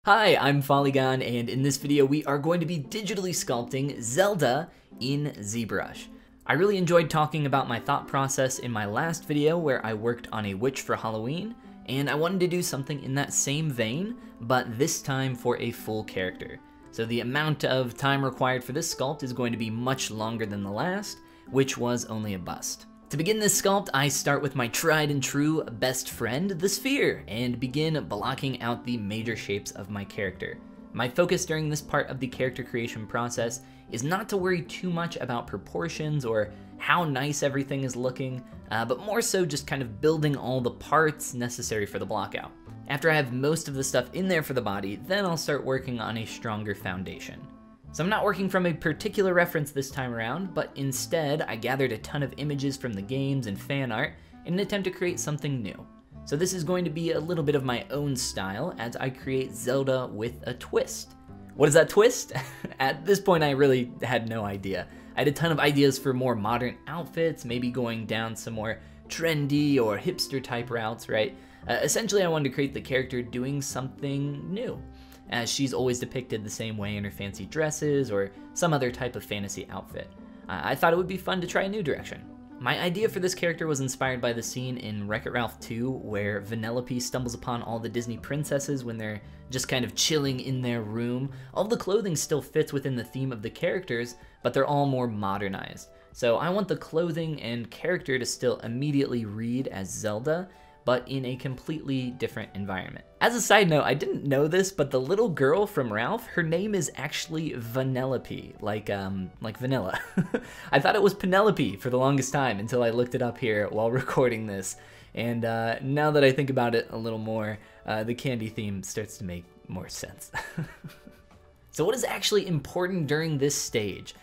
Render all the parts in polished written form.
Hi, I'm Follygon, and in this video we are going to be digitally sculpting Zelda in ZBrush. I really enjoyed talking about my thought process in my last video where I worked on a witch for Halloween, and I wanted to do something in that same vein, but this time for a full character. So the amount of time required for this sculpt is going to be much longer than the last, which was only a bust. To begin this sculpt, I start with my tried and true best friend, the sphere, and begin blocking out the major shapes of my character. My focus during this part of the character creation process is not to worry too much about proportions or how nice everything is looking, but more so just kind of building all the parts necessary for the blockout. After I have most of the stuff in there for the body, then I'll start working on a stronger foundation. So I'm not working from a particular reference this time around, but instead I gathered a ton of images from the games and fan art in an attempt to create something new. So this is going to be a little bit of my own style as I create Zelda with a twist. What is that twist? At this point I really had no idea. I had a ton of ideas for more modern outfits, maybe going down some more trendy or hipster type routes, right? Essentially I wanted to create the character doing something new, as she's always depicted the same way in her fancy dresses or some other type of fantasy outfit. I thought it would be fun to try a new direction. My idea for this character was inspired by the scene in Wreck-It Ralph 2 where Vanellope stumbles upon all the Disney princesses when they're just kind of chilling in their room. All the clothing still fits within the theme of the characters, but they're all more modernized. So I want the clothing and character to still immediately read as Zelda, but in a completely different environment. As a side note, I didn't know this, but the little girl from Ralph, her name is actually Vanellope, like vanilla. I thought it was Penelope for the longest time until I looked it up here while recording this. And now that I think about it a little more, the candy theme starts to make more sense. So what is actually important during this stage?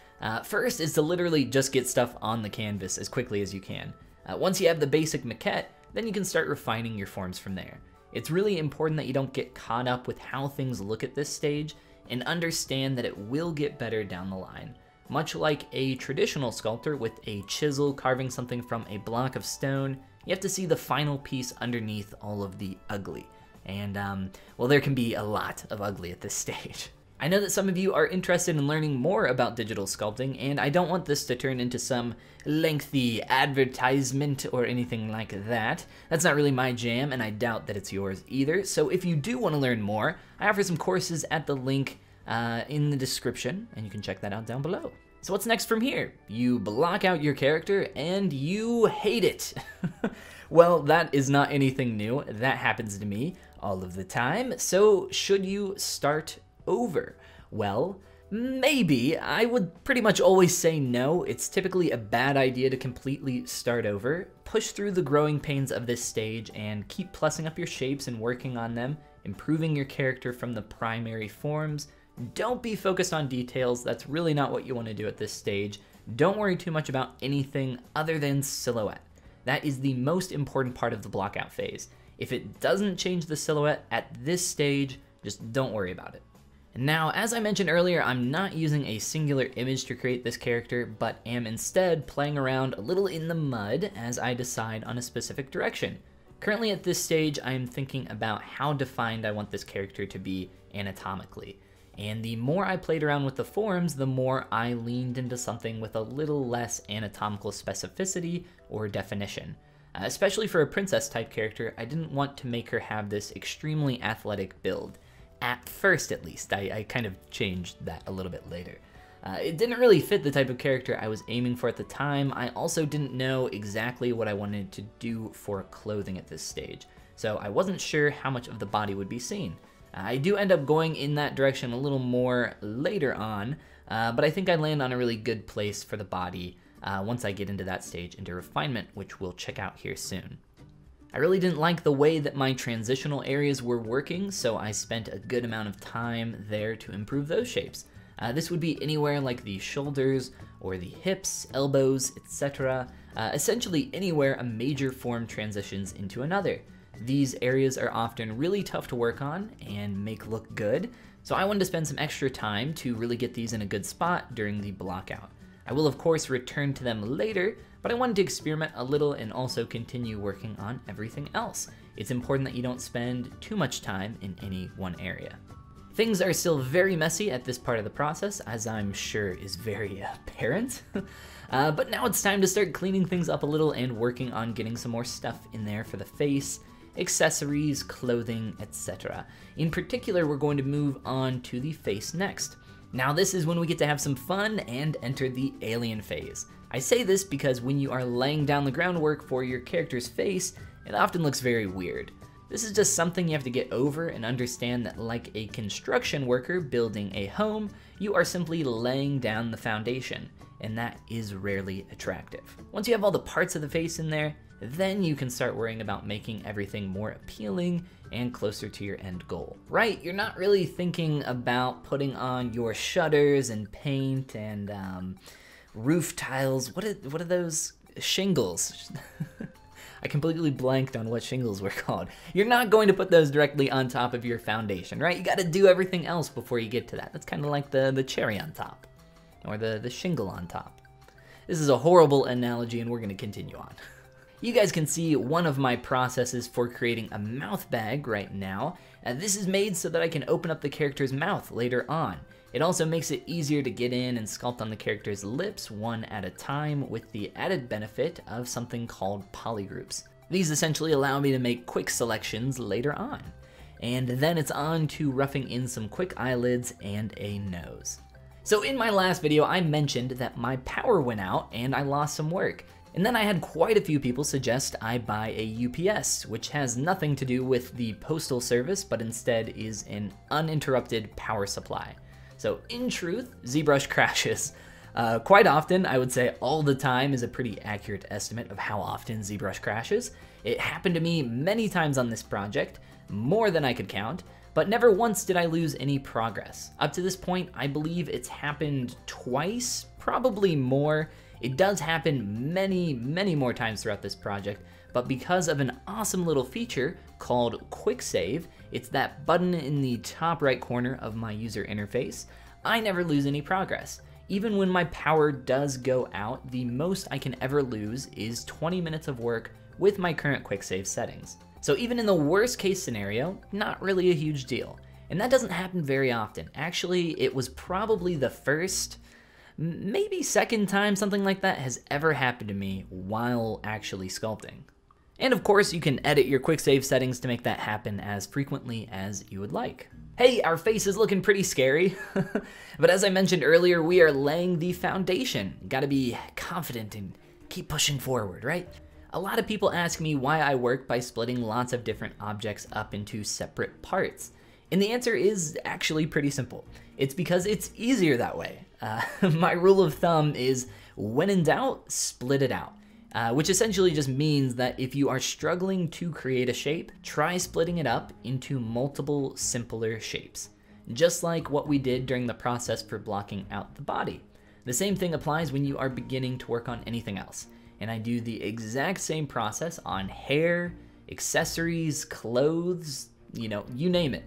First is to literally just get stuff on the canvas as quickly as you can. Once you have the basic maquette, then you can start refining your forms from there. It's really important that you don't get caught up with how things look at this stage and understand that it will get better down the line. Much like a traditional sculptor with a chisel carving something from a block of stone, you have to see the final piece underneath all of the ugly. And well, there can be a lot of ugly at this stage. I know that some of you are interested in learning more about digital sculpting, and I don't want this to turn into some lengthy advertisement or anything like that. That's not really my jam, and I doubt that it's yours either. So if you do want to learn more, I offer some courses at the link in the description, and you can check that out down below. So what's next from here? You block out your character, and you hate it. Well, that is not anything new. That happens to me all of the time. So should you start over? Well, maybe. I would pretty much always say no. It's typically a bad idea to completely start over. Push through the growing pains of this stage and keep plussing up your shapes and working on them, improving your character from the primary forms. Don't be focused on details. That's really not what you want to do at this stage. Don't worry too much about anything other than silhouette. That is the most important part of the blockout phase. If it doesn't change the silhouette at this stage, just don't worry about it. Now, as I mentioned earlier, I'm not using a singular image to create this character, but am instead playing around a little in the mud as I decide on a specific direction. Currently at this stage, I am thinking about how defined I want this character to be anatomically. And the more I played around with the forms, the more I leaned into something with a little less anatomical specificity or definition. Especially for a princess type character, I didn't want to make her have this extremely athletic build. At first, at least. I kind of changed that a little bit later. It didn't really fit the type of character I was aiming for at the time. I also didn't know exactly what I wanted to do for clothing at this stage, so I wasn't sure how much of the body would be seen. I do end up going in that direction a little more later on, but I think I land on a really good place for the body once I get into that stage into refinement, which we'll check out here soon. I really didn't like the way that my transitional areas were working, so I spent a good amount of time there to improve those shapes. This would be anywhere like the shoulders or the hips, elbows, etc. Essentially anywhere a major form transitions into another. These areas are often really tough to work on and make look good, so I wanted to spend some extra time to really get these in a good spot during the blockout. I will of course return to them later, but I wanted to experiment a little and also continue working on everything else. It's important that you don't spend too much time in any one area. Things are still very messy at this part of the process, as I'm sure is very apparent. But now it's time to start cleaning things up a little and working on getting some more stuff in there for the face, accessories, clothing, etc. In particular, we're going to move on to the face next. Now this is when we get to have some fun and enter the alien phase. I say this because when you are laying down the groundwork for your character's face, it often looks very weird. This is just something you have to get over and understand that like a construction worker building a home, you are simply laying down the foundation, and that is rarely attractive. Once you have all the parts of the face in there, then you can start worrying about making everything more appealing and closer to your end goal. Right, you're not really thinking about putting on your shutters and paint and roof tiles. What are those? Shingles. I completely blanked on what shingles were called. You're not going to put those directly on top of your foundation, right? You gotta do everything else before you get to that. That's kind of like the cherry on top, or the shingle on top. This is a horrible analogy and we're gonna continue on. You guys can see one of my processes for creating a mouth bag right now. This is made so that I can open up the character's mouth later on. It also makes it easier to get in and sculpt on the character's lips one at a time with the added benefit of something called polygroups. These essentially allow me to make quick selections later on. And then it's on to roughing in some quick eyelids and a nose. So in my last video, I mentioned that my power went out and I lost some work. And then I had quite a few people suggest I buy a UPS, which has nothing to do with the postal service, but instead is an uninterrupted power supply. So in truth, ZBrush crashes. Quite often, I would say all the time is a pretty accurate estimate of how often ZBrush crashes. It happened to me many times on this project, more than I could count, but never once did I lose any progress. Up to this point, I believe it's happened twice, probably more. It does happen many more times throughout this project, but because of an awesome little feature called Quick Save, it's that button in the top right corner of my user interface, I never lose any progress. Even when my power does go out, the most I can ever lose is 20 minutes of work with my current Quick Save settings. So even in the worst case scenario, not really a huge deal. And that doesn't happen very often. Actually, it was probably the first, maybe second time something like that has ever happened to me while actually sculpting. And of course, you can edit your quick save settings to make that happen as frequently as you would like. Hey, our face is looking pretty scary. But as I mentioned earlier, we are laying the foundation. Gotta be confident and keep pushing forward, right? A lot of people ask me why I work by splitting lots of different objects up into separate parts. And the answer is actually pretty simple. It's because it's easier that way. My rule of thumb is when in doubt, split it out. Which essentially just means that if you are struggling to create a shape, try splitting it up into multiple simpler shapes. Just like what we did during the process for blocking out the body. The same thing applies when you are beginning to work on anything else. And I do the exact same process on hair, accessories, clothes, you name it.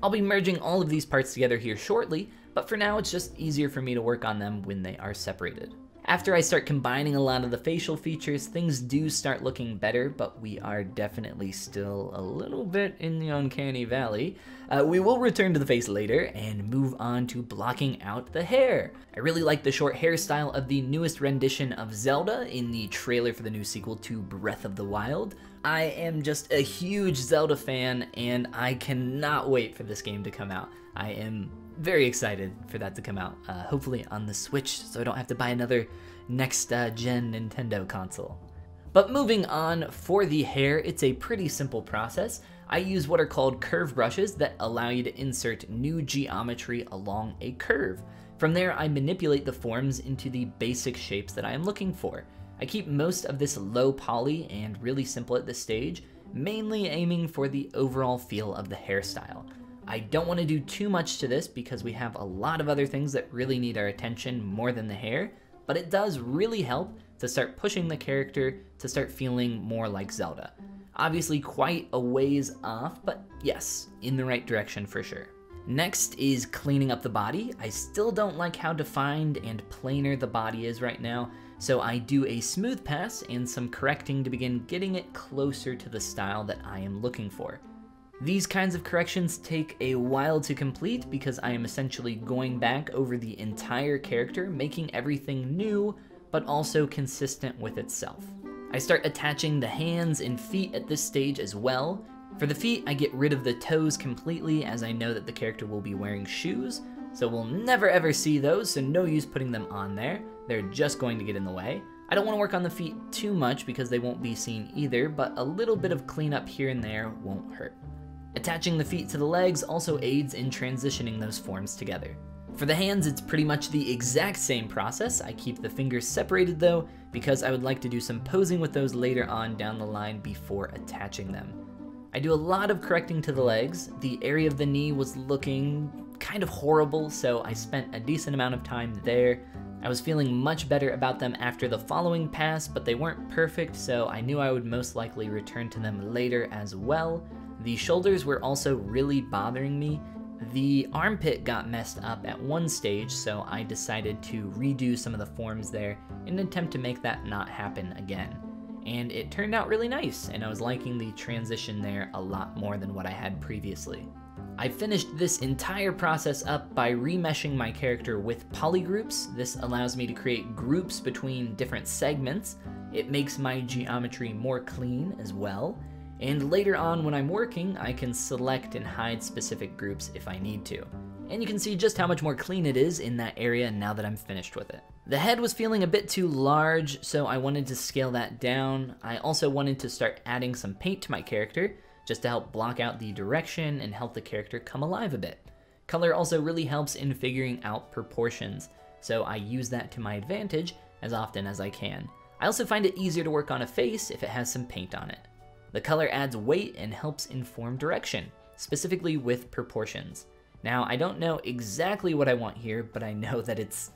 I'll be merging all of these parts together here shortly, but for now it's just easier for me to work on them when they are separated. After I start combining a lot of the facial features, things do start looking better, but we are definitely still a little bit in the uncanny valley. We will return to the face later and move on to blocking out the hair. I really like the short hairstyle of the newest rendition of Zelda in the trailer for the new sequel to Breath of the Wild. I am just a huge Zelda fan and I cannot wait for this game to come out. I am very excited for that to come out, hopefully on the Switch, so I don't have to buy another next-gen Nintendo console. But moving on, for the hair, it's a pretty simple process. I use what are called curve brushes that allow you to insert new geometry along a curve. From there, I manipulate the forms into the basic shapes that I am looking for. I keep most of this low poly and really simple at this stage, mainly aiming for the overall feel of the hairstyle. I don't want to do too much to this because we have a lot of other things that really need our attention more than the hair, but it does really help to start pushing the character to start feeling more like Zelda. Obviously quite a ways off, but yes, in the right direction for sure. Next is cleaning up the body. I still don't like how defined and planar the body is right now, so I do a smooth pass and some correcting to begin getting it closer to the style that I am looking for. These kinds of corrections take a while to complete because I am essentially going back over the entire character, making everything new, but also consistent with itself. I start attaching the hands and feet at this stage as well. For the feet, I get rid of the toes completely as I know that the character will be wearing shoes, so we'll never ever see those, so no use putting them on there. They're just going to get in the way. I don't want to work on the feet too much because they won't be seen either, but a little bit of cleanup here and there won't hurt. Attaching the feet to the legs also aids in transitioning those forms together. For the hands, it's pretty much the exact same process. I keep the fingers separated though, because I would like to do some posing with those later on down the line before attaching them. I do a lot of correcting to the legs. The area of the knee was looking kind of horrible, so I spent a decent amount of time there. I was feeling much better about them after the following pass, but they weren't perfect, so I knew I would most likely return to them later as well. The shoulders were also really bothering me. The armpit got messed up at one stage, so I decided to redo some of the forms there in an attempt to make that not happen again. And it turned out really nice, and I was liking the transition there a lot more than what I had previously. I finished this entire process up by remeshing my character with polygroups. This allows me to create groups between different segments. It makes my geometry more clean as well. And later on when I'm working, I can select and hide specific groups if I need to. And you can see just how much more clean it is in that area now that I'm finished with it. The head was feeling a bit too large, so I wanted to scale that down. I also wanted to start adding some paint to my character, just to help block out the direction and help the character come alive a bit. Color also really helps in figuring out proportions, so I use that to my advantage as often as I can. I also find it easier to work on a face if it has some paint on it. The color adds weight and helps inform direction, specifically with proportions. Now, I don't know exactly what I want here, but I know that it's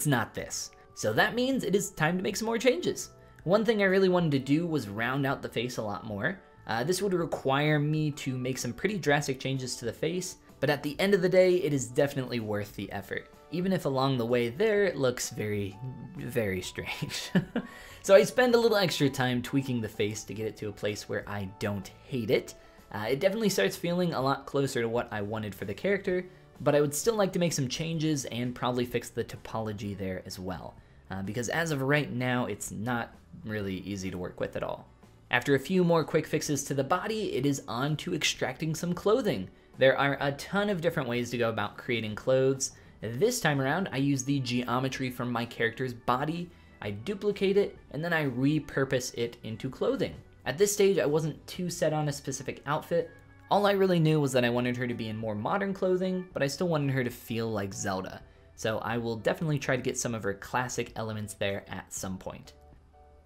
not this. So that means it is time to make some more changes. One thing I really wanted to do was round out the face a lot more. This would require me to make some pretty drastic changes to the face, but at the end of the day, it is definitely worth the effort. Even if along the way there, it looks very, very strange. So I spend a little extra time tweaking the face to get it to a place where I don't hate it. It definitely starts feeling a lot closer to what I wanted for the character, but I would still like to make some changes and probably fix the topology there as well. Because as of right now, it's not really easy to work with at all. After a few more quick fixes to the body, it is on to extracting some clothing. There are a ton of different ways to go about creating clothes. This time around, I use the geometry from my character's body, I duplicate it, and then I repurpose it into clothing. At this stage, I wasn't too set on a specific outfit. All I really knew was that I wanted her to be in more modern clothing, but I still wanted her to feel like Zelda. So I will definitely try to get some of her classic elements there at some point.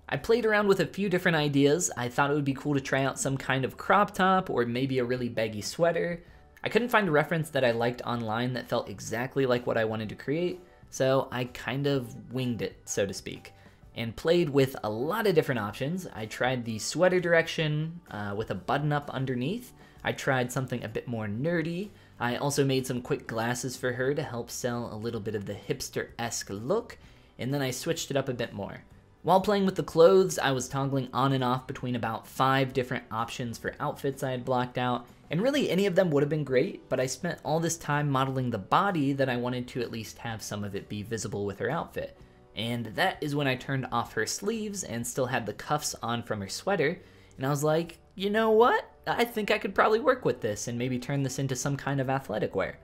I played around with a few different ideas. I thought it would be cool to try out some kind of crop top or maybe a really baggy sweater. I couldn't find a reference that I liked online that felt exactly like what I wanted to create, so I kind of winged it, so to speak, and played with a lot of different options. I tried the sweater direction with a button-up underneath. I tried something a bit more nerdy. I also made some quick glasses for her to help sell a little bit of the hipster-esque look, and then I switched it up a bit more. While playing with the clothes, I was toggling on and off between about 5 different options for outfits I had blocked out, and really any of them would have been great, but I spent all this time modeling the body that I wanted to at least have some of it be visible with her outfit. And that is when I turned off her sleeves and still had the cuffs on from her sweater, and I was like, you know what? I think I could probably work with this and maybe turn this into some kind of athletic wear.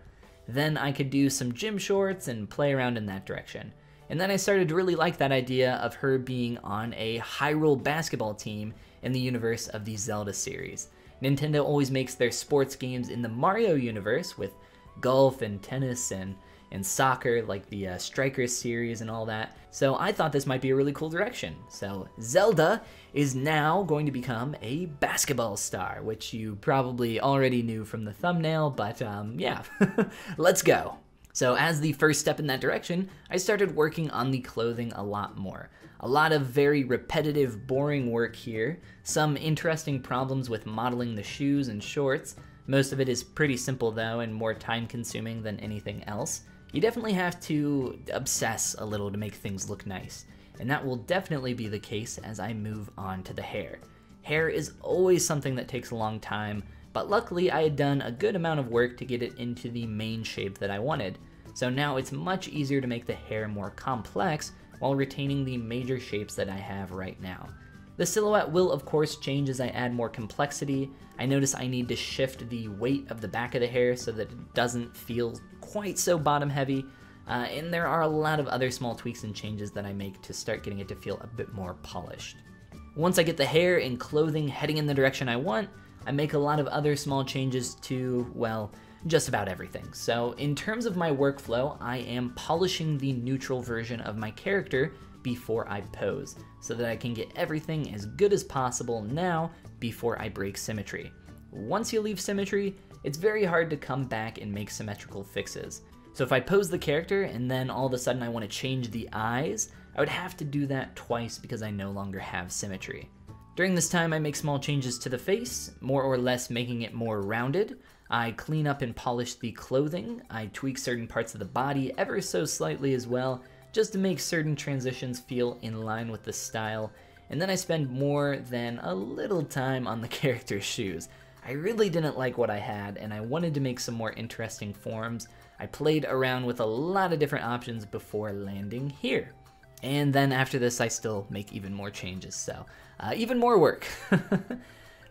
Then I could do some gym shorts and play around in that direction. And then I started to really like that idea of her being on a Hyrule basketball team in the universe of the Zelda series. Nintendo always makes their sports games in the Mario universe with golf and tennis and soccer, like the Strikers series and all that. So I thought this might be a really cool direction. So Zelda is now going to become a basketball star, which you probably already knew from the thumbnail, but yeah, let's go. So as the first step in that direction, I started working on the clothing a lot more. A lot of very repetitive, boring work here, some interesting problems with modeling the shoes and shorts. Most of it is pretty simple though and more time consuming than anything else. You definitely have to obsess a little to make things look nice, and that will definitely be the case as I move on to the hair. Hair is always something that takes a long time, but luckily I had done a good amount of work to get it into the main shape that I wanted. So now it's much easier to make the hair more complex while retaining the major shapes that I have right now. The silhouette will of course change as I add more complexity. I notice I need to shift the weight of the back of the hair so that it doesn't feel quite so bottom heavy. And there are a lot of other small tweaks and changes that I make to start getting it to feel a bit more polished. Once I get the hair and clothing heading in the direction I want, I make a lot of other small changes to, well, just about everything. So in terms of my workflow, I am polishing the neutral version of my character before I pose, so that I can get everything as good as possible now before I break symmetry. Once you leave symmetry, it's very hard to come back and make symmetrical fixes. So if I pose the character and then all of a sudden I want to change the eyes, I would have to do that twice because I no longer have symmetry. During this time I make small changes to the face, more or less making it more rounded. I clean up and polish the clothing. I tweak certain parts of the body ever so slightly as well, just to make certain transitions feel in line with the style. And then I spend more than a little time on the character's shoes. I really didn't like what I had and I wanted to make some more interesting forms. I played around with a lot of different options before landing here. And then after this I still make even more changes, so even more work.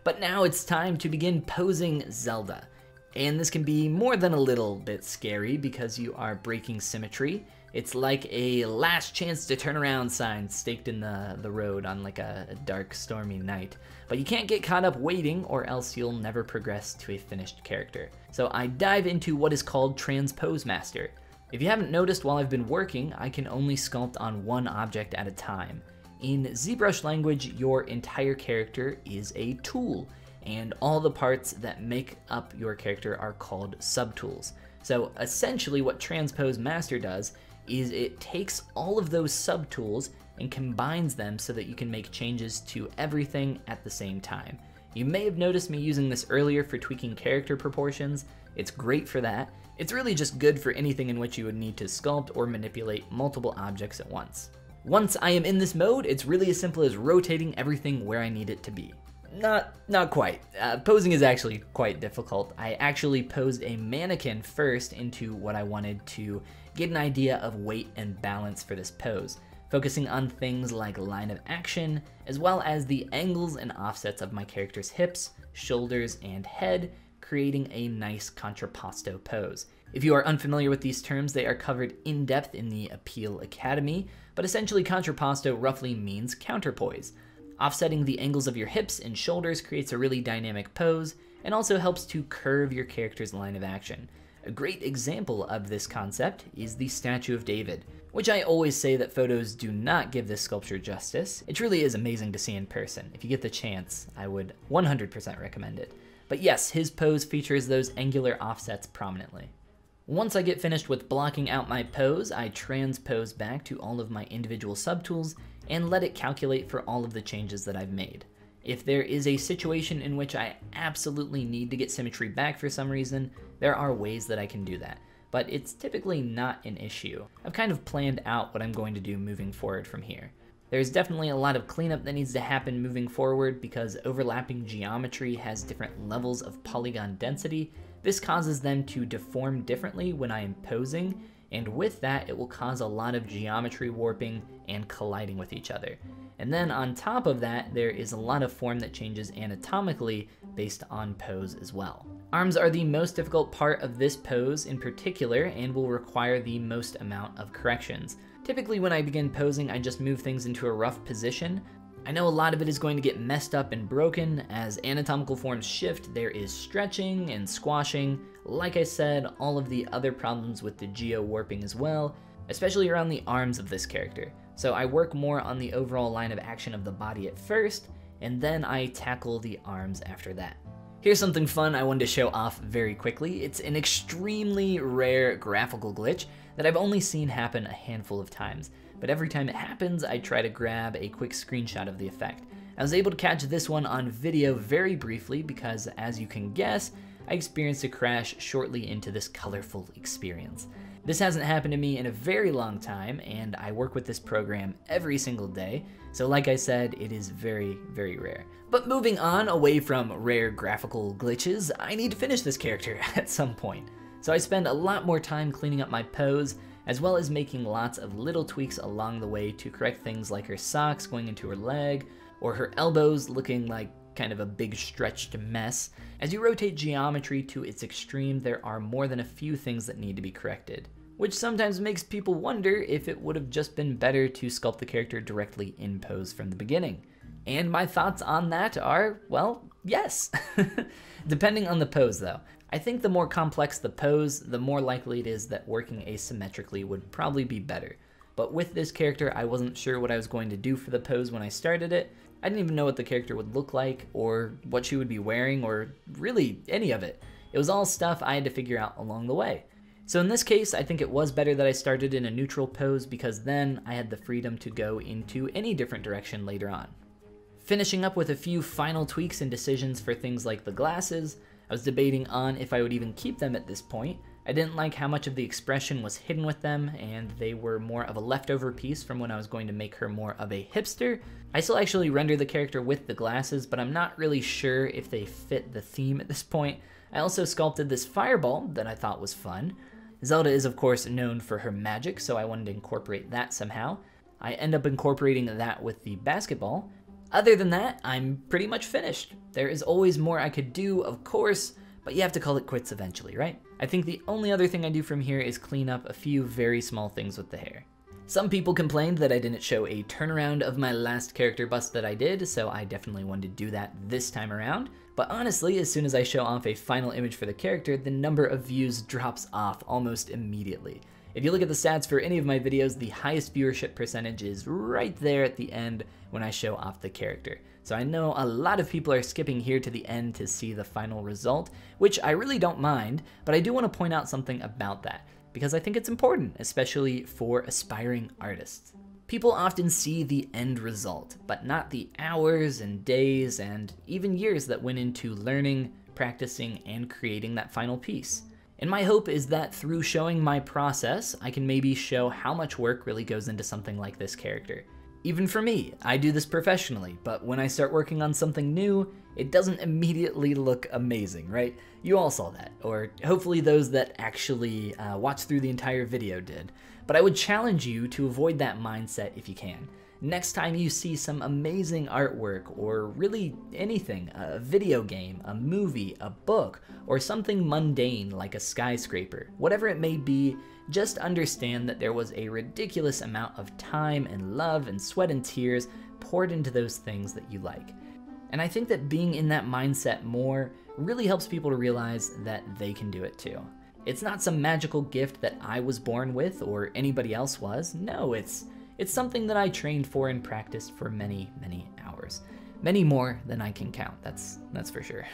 But now it's time to begin posing Zelda. And this can be more than a little bit scary because you are breaking symmetry. It's like a last chance to turn around sign staked in the road on like a dark, stormy night. But you can't get caught up waiting or else you'll never progress to a finished character. So I dive into what is called Transpose Master. If you haven't noticed while I've been working, I can only sculpt on one object at a time. In ZBrush language, your entire character is a tool, and all the parts that make up your character are called subtools. So essentially what Transpose Master does is it takes all of those subtools and combines them so that you can make changes to everything at the same time. You may have noticed me using this earlier for tweaking character proportions. It's great for that. It's really just good for anything in which you would need to sculpt or manipulate multiple objects at once. Once I am in this mode, it's really as simple as rotating everything where I need it to be. Not quite. Posing is actually quite difficult. I actually posed a mannequin first into what I wanted to get an idea of weight and balance for this pose, focusing on things like line of action, as well as the angles and offsets of my character's hips, shoulders, and head, creating a nice contrapposto pose. If you are unfamiliar with these terms, they are covered in depth in the Appeal Academy, but essentially contrapposto roughly means counterpoise. Offsetting the angles of your hips and shoulders creates a really dynamic pose and also helps to curve your character's line of action. A great example of this concept is the statue of David, which I always say that photos do not give this sculpture justice. It truly is amazing to see in person. If you get the chance, I would 100% recommend it. But yes, his pose features those angular offsets prominently. Once I get finished with blocking out my pose, I transpose back to all of my individual subtools and let it calculate for all of the changes that I've made. If there is a situation in which I absolutely need to get symmetry back for some reason, there are ways that I can do that, but it's typically not an issue. I've kind of planned out what I'm going to do moving forward from here. There's definitely a lot of cleanup that needs to happen moving forward because overlapping geometry has different levels of polygon density. This causes them to deform differently when I am posing, and with that it will cause a lot of geometry warping and colliding with each other. And then on top of that, there is a lot of form that changes anatomically based on pose as well. Arms are the most difficult part of this pose in particular and will require the most amount of corrections. Typically when I begin posing, I just move things into a rough position. I know a lot of it is going to get messed up and broken. As anatomical forms shift, there is stretching and squashing. Like I said, all of the other problems with the geo warping as well, especially around the arms of this character. So I work more on the overall line of action of the body at first, and then I tackle the arms after that. Here's something fun I wanted to show off very quickly. It's an extremely rare graphical glitch that I've only seen happen a handful of times, but every time it happens, I try to grab a quick screenshot of the effect. I was able to catch this one on video very briefly because, as you can guess, I experienced a crash shortly into this colorful experience. This hasn't happened to me in a very long time, and I work with this program every single day, so like I said, it is very, very rare. But moving on away from rare graphical glitches, I need to finish this character at some point. So I spend a lot more time cleaning up my pose, as well as making lots of little tweaks along the way to correct things like her socks going into her leg, or her elbows looking like kind of a big stretched mess. As you rotate geometry to its extreme, there are more than a few things that need to be corrected, which sometimes makes people wonder if it would have just been better to sculpt the character directly in pose from the beginning. And my thoughts on that are, well, yes. Depending on the pose though. I think the more complex the pose, the more likely it is that working asymmetrically would probably be better. But with this character, I wasn't sure what I was going to do for the pose when I started it. I didn't even know what the character would look like, or what she would be wearing, or really any of it. It was all stuff I had to figure out along the way. So in this case, I think it was better that I started in a neutral pose, because then I had the freedom to go into any different direction later on. Finishing up with a few final tweaks and decisions for things like the glasses. I was debating on if I would even keep them at this point. I didn't like how much of the expression was hidden with them, and they were more of a leftover piece from when I was going to make her more of a hipster. I still actually render the character with the glasses, but I'm not really sure if they fit the theme at this point. I also sculpted this fireball that I thought was fun. Zelda is of course known for her magic, so I wanted to incorporate that somehow. I end up incorporating that with the basketball. Other than that, I'm pretty much finished. There is always more I could do, of course, but you have to call it quits eventually, right? I think the only other thing I do from here is clean up a few very small things with the hair. Some people complained that I didn't show a turnaround of my last character bust that I did, so I definitely wanted to do that this time around. But honestly, as soon as I show off a final image for the character, the number of views drops off almost immediately. If you look at the stats for any of my videos, the highest viewership percentage is right there at the end when I show off the character. So I know a lot of people are skipping here to the end to see the final result, which I really don't mind, but I do want to point out something about that, because I think it's important, especially for aspiring artists. People often see the end result, but not the hours and days and even years that went into learning, practicing, and creating that final piece. And my hope is that through showing my process, I can maybe show how much work really goes into something like this character. Even for me, I do this professionally, but when I start working on something new, it doesn't immediately look amazing, right? You all saw that, or hopefully those that actually watched through the entire video did. But I would challenge you to avoid that mindset if you can. Next time you see some amazing artwork, or really anything, a video game, a movie, a book, or something mundane like a skyscraper, whatever it may be, just understand that there was a ridiculous amount of time and love and sweat and tears poured into those things that you like. And I think that being in that mindset more really helps people to realize that they can do it too. It's not some magical gift that I was born with or anybody else was. No, it's something that I trained for and practiced for many, many hours. Many more than I can count, that's for sure.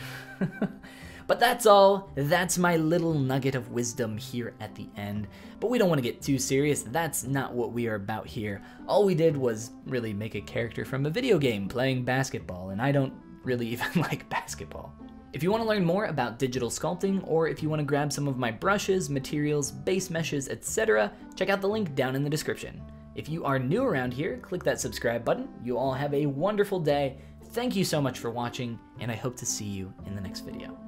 But that's all. That's my little nugget of wisdom here at the end. But we don't want to get too serious. That's not what we are about here. All we did was really make a character from a video game playing basketball, and I don't really even like basketball. If you want to learn more about digital sculpting, or if you want to grab some of my brushes, materials, base meshes, etc., check out the link down in the description. If you are new around here, click that subscribe button. You all have a wonderful day. Thank you so much for watching, and I hope to see you in the next video.